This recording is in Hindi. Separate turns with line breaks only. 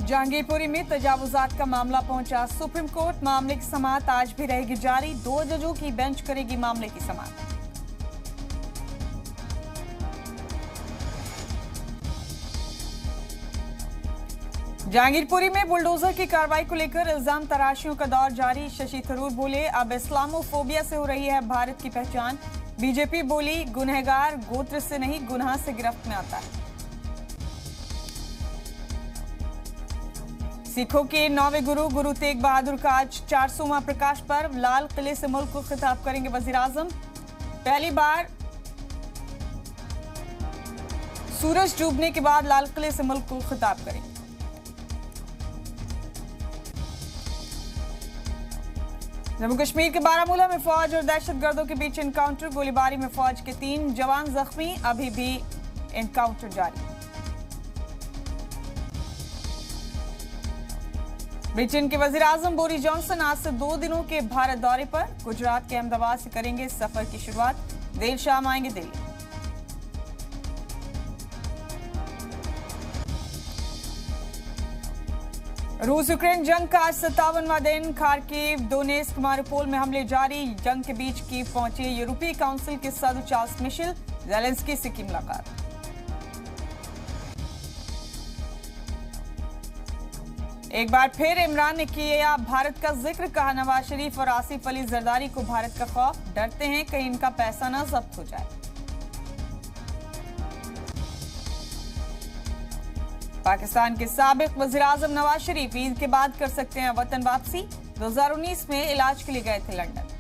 जहांगीरपुरी में तजावुजात का मामला पहुंचा सुप्रीम कोर्ट। मामले की समाअत आज भी रहेगी जारी। 2 जजों की बेंच करेगी मामले की समाअत। जहांगीरपुरी में बुलडोजर की कार्रवाई को लेकर इल्जाम तराशियों का दौर जारी। शशि थरूर बोले, अब इस्लामोफोबिया से हो रही है भारत की पहचान। बीजेपी बोली, गुनहगार गोत्र से नहीं गुनाह से गिरफ्त में आता है। सिखों के 9वें गुरु गुरु तेग बहादुर का आज 400वां प्रकाश पर्व। लाल किले से मुल्क को खिताब करेंगे वजीर आजम। पहली बार सूरज डूबने के बाद लाल किले से मुल्क को खिताब करेंगे। जम्मू कश्मीर के बारामूला में फौज और दहशतगर्दों के बीच एनकाउंटर। गोलीबारी में फौज के 3 जवान जख्मी। अभी भी एनकाउंटर जारी। ब्रिटेन के वजीर आजम बोरिस जॉनसन आज से 2 दिनों के भारत दौरे पर। गुजरात के अहमदाबाद से करेंगे सफर की शुरुआत। देर शाम आएंगे दिल्ली। रूस यूक्रेन जंग का आज 57वां दिन। खार्किव, डोनेस्क, मारिउपोल में हमले जारी। जंग के बीच कीव पहुंचे यूरोपीय काउंसिल के सदस्य चार्ल्स मिशेल। ज़ेलेंस्की से की मुलाकात। एक बार फिर इमरान ने किया भारत का जिक्र। कहा, नवाज शरीफ और आसिफ अली जरदारी को भारत का खौफ। डरते हैं कहीं इनका पैसा न जब्त हो जाए। पाकिस्तान के साबिक वजीर आजम नवाज शरीफ ईद के बाद कर सकते हैं वतन वापसी। 2019 में इलाज के लिए गए थे लंदन।